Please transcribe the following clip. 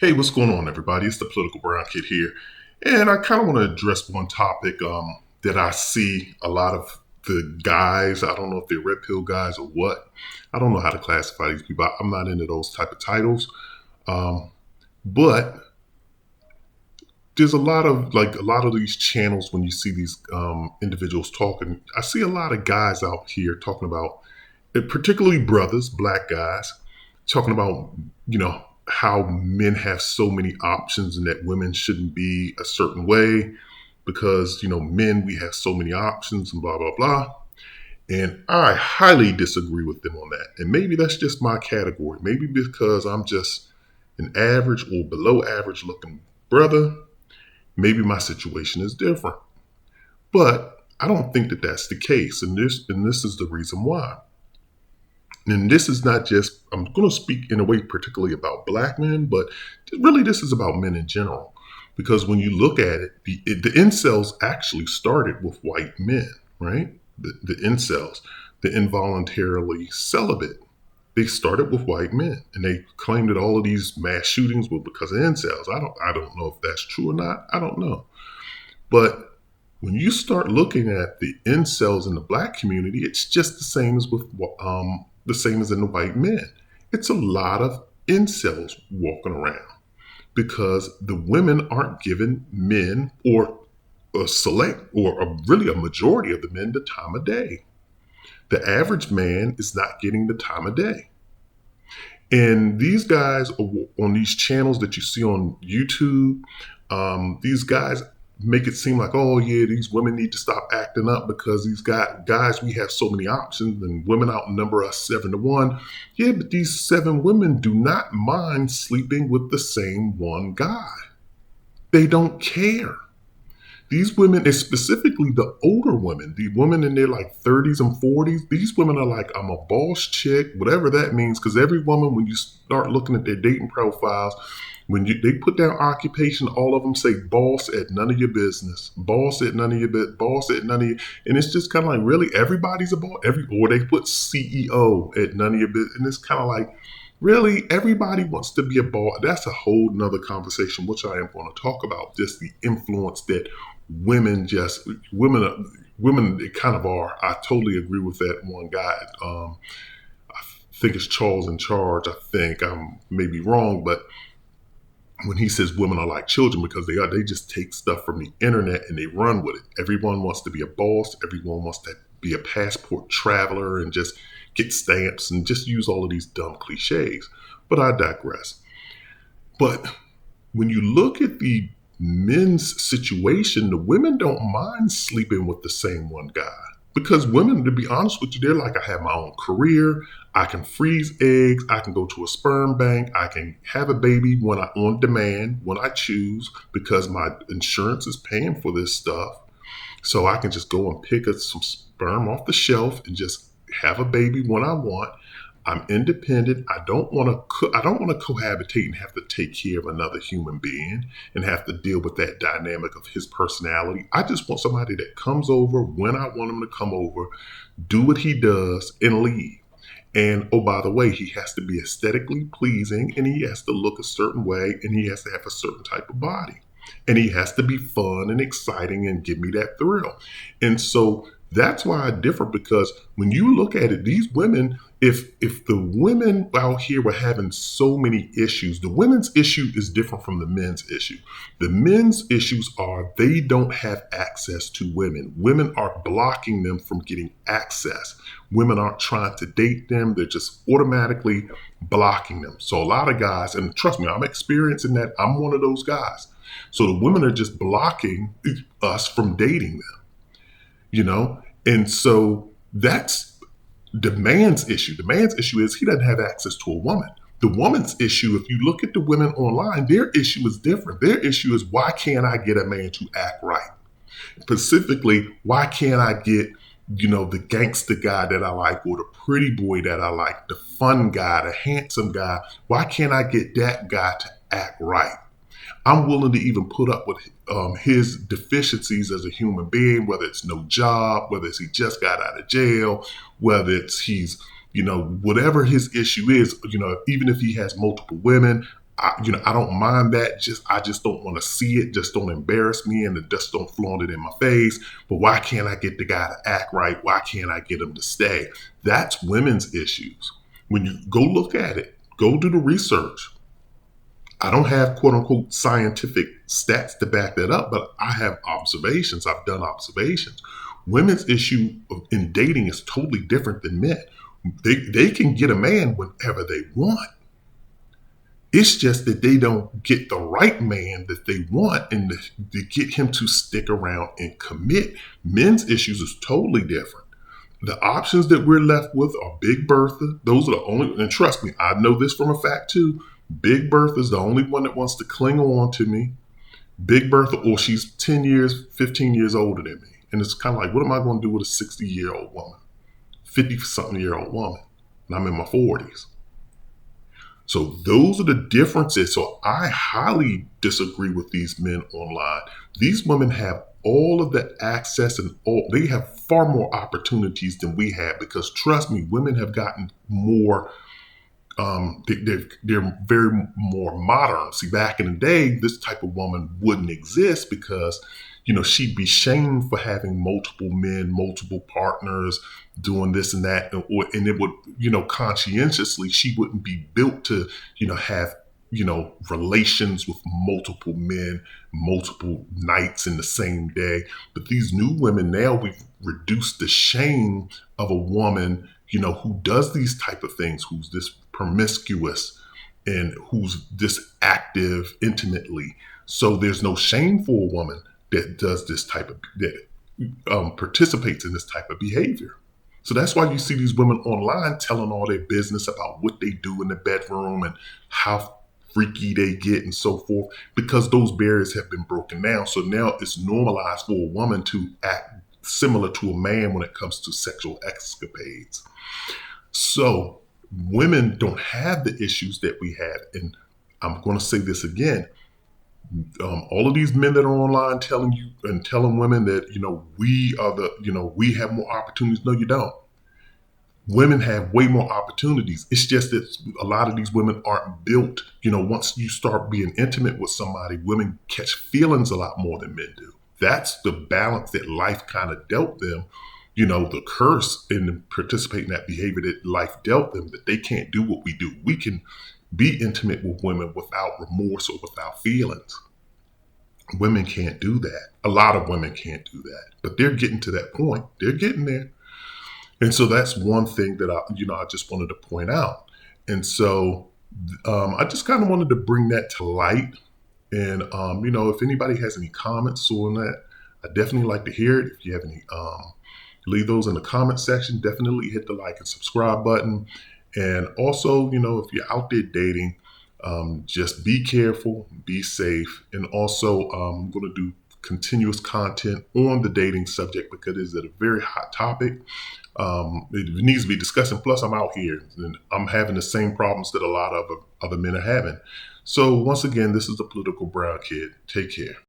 Hey, what's going on, everybody? It's the Political Brown Kid here. And I kind of want to address one topic that I see a lot of the guys, I don't know if they're red pill guys or what. I don't know how to classify these people. I'm not into those type of titles. Um, but there's a lot of these channels when you see these individuals talking. I see a lot of guys out here talking about, particularly brothers, black guys, talking about, how men have so many options and that women shouldn't be a certain way because, men, we have so many options and blah, blah, blah. And I highly disagree with them on that. And maybe that's just my category. Maybe because I'm just an average or below average looking brother, maybe my situation is different. But I don't think that that's the case. And this is the reason why. And this is not just, I'm going to speak in a way particularly about black men, but really this is about men in general. Because when you look at it, the incels actually started with white men, right? The incels, the involuntarily celibate. They started with white men, and they claimed that all of these mass shootings were because of incels. I don't know if that's true or not. I don't know. But when you start looking at the incels in the black community, it's just the same as in the white men. It's a lot of incels walking around because the women aren't giving men or a select or really a majority of the men the time of day. The average man is not getting the time of day. And these guys on these channels that you see on YouTube, these guys make it seem like, oh yeah, these women need to stop acting up because these guys, we have so many options and women outnumber us 7-1. Yeah, but these 7 women do not mind sleeping with the same one guy. They don't care. These women, and specifically the older women, the women in their like 30s and 40s, these women are like, I'm a boss chick, whatever that means. Because every woman, when you start looking at their dating profiles, they put down occupation, all of them say boss at none of your business, boss at none of your business, boss at none of your, and it's just kind of like, really, everybody's a boss, or they put CEO at none of your business, and it's kind of like, really, everybody wants to be a boss. That's a whole nother conversation, which I am going to talk about, just the influence that women they kind of are. I totally agree with that one guy. I think it's Charles in Charge. I think I'm maybe wrong, but when he says women are like children because they just take stuff from the internet and they run with it. Everyone wants to be a boss. Everyone wants to be a passport traveler and just get stamps and just use all of these dumb cliches. But I digress. But when you look at the men's situation, the women don't mind sleeping with the same one guy. Because women, to be honest with you, they're like, I have my own career. I can freeze eggs. I can go to a sperm bank. I can have a baby on demand, when I choose, because my insurance is paying for this stuff. So I can just go and pick up some sperm off the shelf and just have a baby when I want. I'm independent. I don't want to cohabitate and have to take care of another human being and have to deal with that dynamic of his personality. I just want somebody that comes over when I want him to come over, do what he does, and leave. And oh, by the way, he has to be aesthetically pleasing and he has to look a certain way and he has to have a certain type of body. And he has to be fun and exciting and give me that thrill. And so that's why I differ, because when you look at it, these women, if the women out here were having so many issues, the women's issue is different from the men's issue. The men's issues are they don't have access to women. Women are blocking them from getting access. Women aren't trying to date them. They're just automatically blocking them. So a lot of guys, and trust me, I'm experiencing that. I'm one of those guys. So the women are just blocking us from dating them. And so that's the man's issue. The man's issue is he doesn't have access to a woman. The woman's issue, if you look at the women online, their issue is different. Their issue is, why can't I get a man to act right? Specifically, why can't I get, the gangster guy that I like, or the pretty boy that I like, the fun guy, the handsome guy? Why can't I get that guy to act right? I'm willing to even put up with his deficiencies as a human being, whether it's no job, whether it's he just got out of jail, whether it's he's, whatever his issue is, even if he has multiple women, I don't mind that. I just don't want to see it. Just don't embarrass me and just don't flaunt it in my face. But why can't I get the guy to act right? Why can't I get him to stay? That's women's issues. When you go look at it, go do the research. I don't have quote unquote scientific stats to back that up, but I have observations. I've done observations. Women's issue in dating is totally different than men. They can get a man whenever they want. It's just that they don't get the right man that they want and to get him to stick around and commit. Men's issues is totally different. The options that we're left with are Big Bertha. Those are the only, and trust me, I know this from a fact too. Big Bertha is the only one that wants to cling on to me. Big Bertha, or she's 10 years, 15 years older than me. And it's kind of like, what am I going to do with a 60-year-old woman, 50-something-year-old woman? And I'm in my 40s. So those are the differences. So I highly disagree with these men online. These women have all of the access and they have far more opportunities than we have because trust me, women have gotten more they're very more modern. See, back in the day, this type of woman wouldn't exist because, she'd be shamed for having multiple men, multiple partners, doing this and that, and it would, conscientiously, she wouldn't be built to, have, relations with multiple men, multiple nights in the same day. But these new women now, we've reduced the shame of a woman who does these type of things, who's this promiscuous and who's this active intimately. So there's no shame for a woman that does this type of, that participates in this type of behavior. So that's why you see these women online telling all their business about what they do in the bedroom and how freaky they get and so forth, because those barriers have been broken down. So now it's normalized for a woman to act similar to a man when it comes to sexual escapades. So women don't have the issues that we had. And I'm going to say this again. All of these men that are online telling you and telling women that, we are we have more opportunities. No, you don't. Women have way more opportunities. It's just that a lot of these women aren't built. Once you start being intimate with somebody, women catch feelings a lot more than men do. That's the balance that life kind of dealt them. The curse in participating in that behavior that life dealt them, that they can't do what we do. We can be intimate with women without remorse or without feelings. Women can't do that. A lot of women can't do that, but they're getting to that point. They're getting there. And so that's one thing that I just wanted to point out. And so I just kind of wanted to bring that to light. And, if anybody has any comments on that, I'd definitely like to hear it. If you have any, leave those in the comment section. Definitely hit the like and subscribe button. And also, if you're out there dating, just be careful, be safe. And also, I'm going to do continuous content on the dating subject because it is a very hot topic. It needs to be discussed. And plus, I'm out here and I'm having the same problems that a lot of other men are having. So once again, this is the Political Brown Kid. Take care.